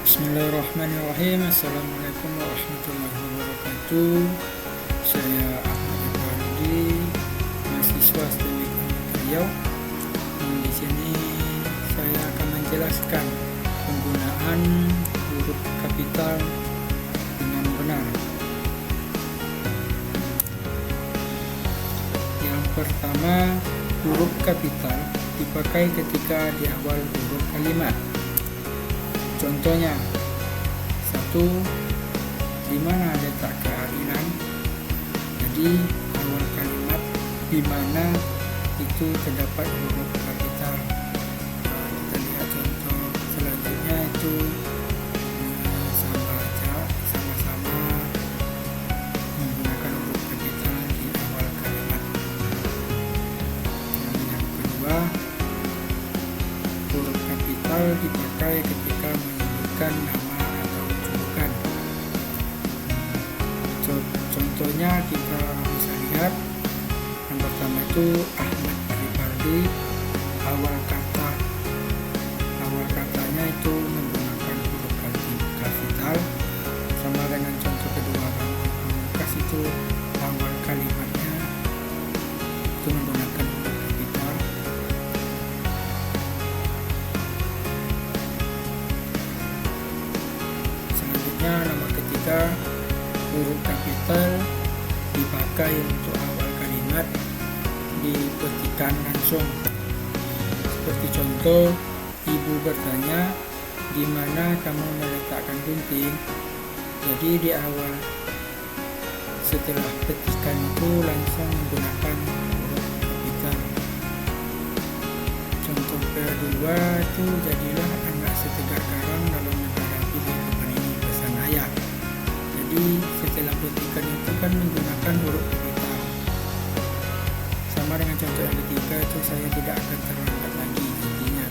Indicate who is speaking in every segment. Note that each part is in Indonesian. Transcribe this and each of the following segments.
Speaker 1: Bismillahirrahmanirrahim. Assalamualaikum warahmatullahi wabarakatuh. Saya Ahmad Ibrahim, mahasiswa STM Riau. Di sini saya akan menjelaskan penggunaan huruf kapital dengan benar. Yang pertama, huruf kapital dipakai ketika di awal huruf kalimat. Contohnya, 1. Di mana letak keadilan? Jadi awal kalimat di mana itu terdapat huruf kapital. Kita lihat contoh selanjutnya itu sama-sama menggunakan huruf kapital di awal kalimat. Yang kedua, huruf kapital dipakai ketika menyebutkan nama atau julukan. Contohnya kita bisa lihat yang pertama itu Ahmad Ribardi. Awal katanya itu menggunakan huruf kapital, sama dengan contoh kedua Pamungkas itu awal kalimatnya itu menggunakan huruf kapital. Selanjutnya nomor ketiga, huruf kapital dipakai untuk awal kalimat diketikkan langsung. Seperti contoh, ibu bertanya, di mana kamu meletakkan gunting? Jadi di awal setelah petikan itu langsung menggunakan huruf kapital. Contoh kedua itu, jadilah anak setegar karang dalam menghadapi kehidupan ini, pesan ayah. Jadi setelah petikan itu kan menggunakan huruf kapital. Sama dengan contoh yang ketiga itu, saya tidak akan terlambat lagi intinya.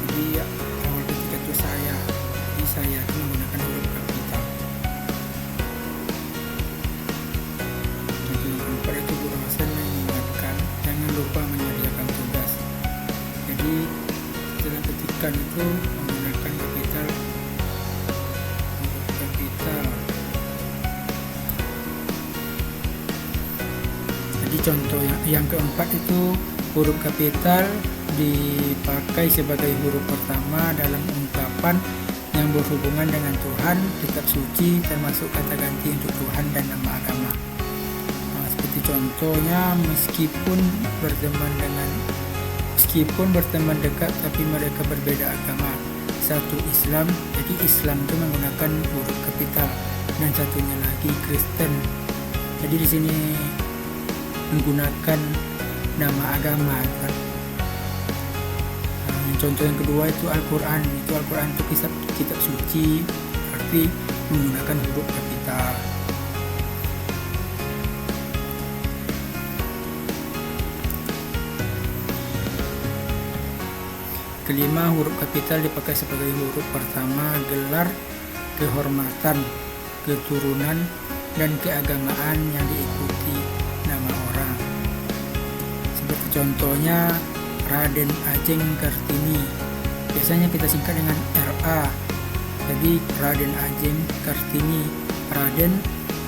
Speaker 1: Jadi awal ketika itu saya itu menggunakan huruf kapital. Contoh yang keempat itu, guru Hasan mengingatkan jangan lupa menyediakan tugas. Jadi setelah petikan itu menggunakan kapital. Jadi contoh yang keempat itu, huruf kapital dipakai sebagai huruf pertama dalam ungkapan yang berhubungan dengan Tuhan, kitab suci, termasuk kata ganti untuk Tuhan dan nama agama. Seperti contohnya, meskipun berteman dekat tapi mereka berbeda agama. Satu Islam, jadi Islam itu menggunakan huruf kapital, dan satunya lagi Kristen. Jadi di sini menggunakan nama agama. Contoh yang kedua itu Al-Quran. Al-Quran itu kitab suci, berarti menggunakan huruf kapital. Kelima, huruf kapital dipakai sebagai huruf pertama gelar, kehormatan, keturunan, dan keagamaan yang diikuti nama orang. Seperti contohnya Raden Ajeng Kartini. Biasanya kita singkat dengan RA. Jadi Raden Ajeng Kartini. Raden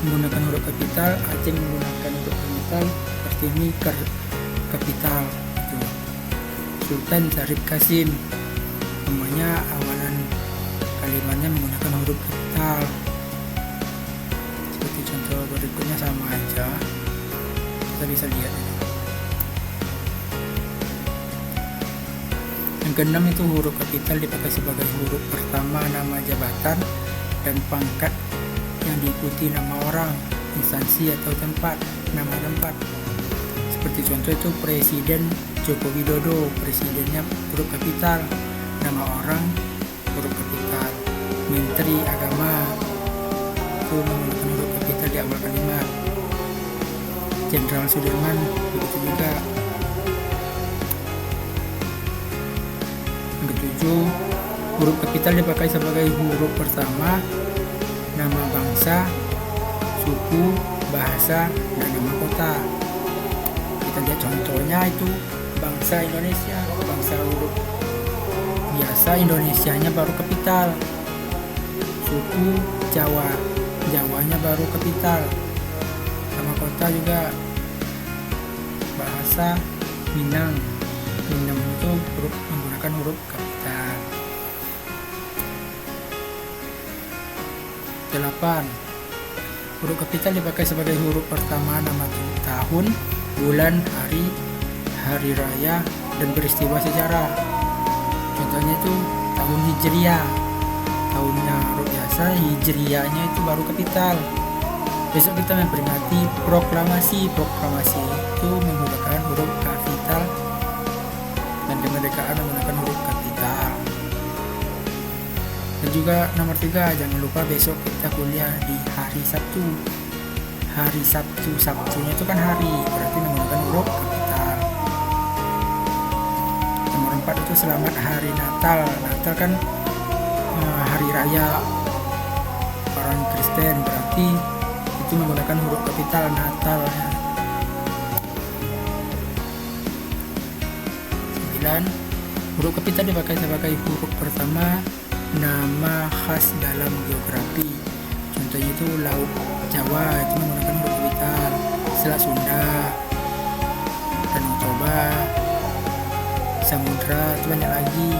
Speaker 1: menggunakan huruf kapital, Ajeng menggunakan huruf kapital, Kartini kapital. Sultan Syarif Kasim, namanya awalan kalimatnya menggunakan huruf kapital. Seperti contoh berikutnya sama aja, kita bisa lihat ini. Yang keenam itu huruf kapital dipakai sebagai huruf pertama nama jabatan dan pangkat yang diikuti nama orang, instansi atau nama tempat. Seperti contoh itu Presiden Joko Widodo, presidennya huruf kapital, nama orang huruf kapital. Menteri Agama itu menggunakan huruf kapital di awal kalimat. Jenderal Sudirman begitu juga. Yang ketujuh, huruf kapital dipakai sebagai huruf pertama nama bangsa, suku, bahasa, dan nama kota. Kita lihat contohnya itu bangsa Indonesia, bangsa huruf biasa, Indonesianya baru kapital. suku Jawa. Jawanya baru kapital. Nama kota juga bahasa Minang. Minang itu menggunakan huruf kapital. 8. Huruf kapital dipakai sebagai huruf pertama nama tahun, bulan, hari raya, dan peristiwa sejarah. Contohnya itu tahun Hijriah, tahunnya huruf biasa, Hijriahnya itu baru kapital. Besok kita memperingati proklamasi itu menggunakan huruf kapital, dan kemerdekaan menggunakan huruf kapital. Dan juga nomor 3, jangan lupa besok kita kuliah di hari Sabtu. Hari Sabtu, Sabtunya itu kan hari, berarti menggunakan huruf kapital. Nomor 4 itu selamat hari Natal. Natal kan hari raya orang Kristen, berarti itu menggunakan huruf kapital Natal. 9. Huruf kapital dipakai sebagai huruf pertama nama khas dalam geografi. Contohnya itu Laut Jawa itu menggunakan huruf kapital, Selat Sunda, Danau Toba, Samudra, itu banyak lagi.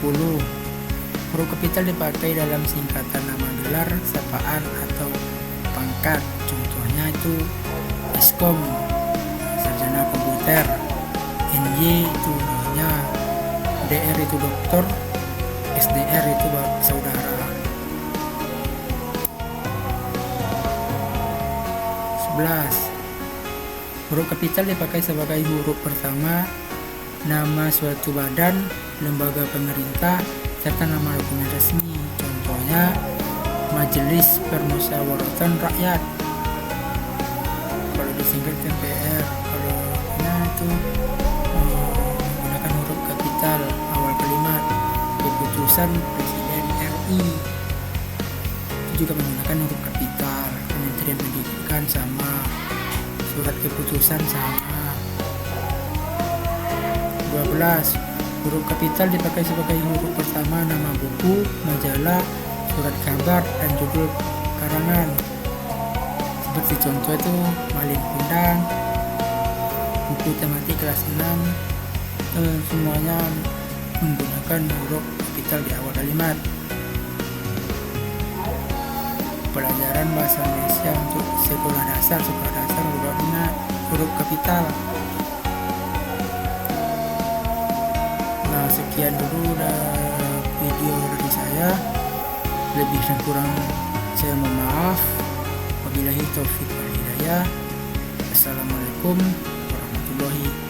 Speaker 1: 10. Huruf kapital dipakai dalam singkatan nama gelar, sapaan, atau pangkat. Contohnya itu Eskom, sarjana komputer, NY itu namanya, DR itu dokter, SDR itu saudara. 11. Huruf kapital dipakai sebagai huruf pertama nama suatu badan, lembaga pemerintah, serta nama dokumen resmi. Contohnya Majelis Permusyawaratan Rakyat, kalau disingkat MPR. Kalau itu menggunakan huruf kapital awal kalimat. Keputusan Presiden RI itu juga menggunakan huruf kapital. Kementerian Pendidikan sama, surat keputusan sama. 12. Huruf kapital dipakai sebagai huruf pertama nama buku, majalah, surat kabar, dan judul karangan. Seperti contoh itu Malin Kundang, buku tematik kelas 6, semuanya menggunakan huruf kapital di awal kalimat. Pelajaran bahasa Indonesia untuk sekolah dasar menggunakan huruf kapital. Nah, sekian dulu video dari saya. Lebih dan kurang saya mohon maaf. Wabillahi taufiq wal hidayah. Assalamualaikum warahmatullahi wabarakatuh.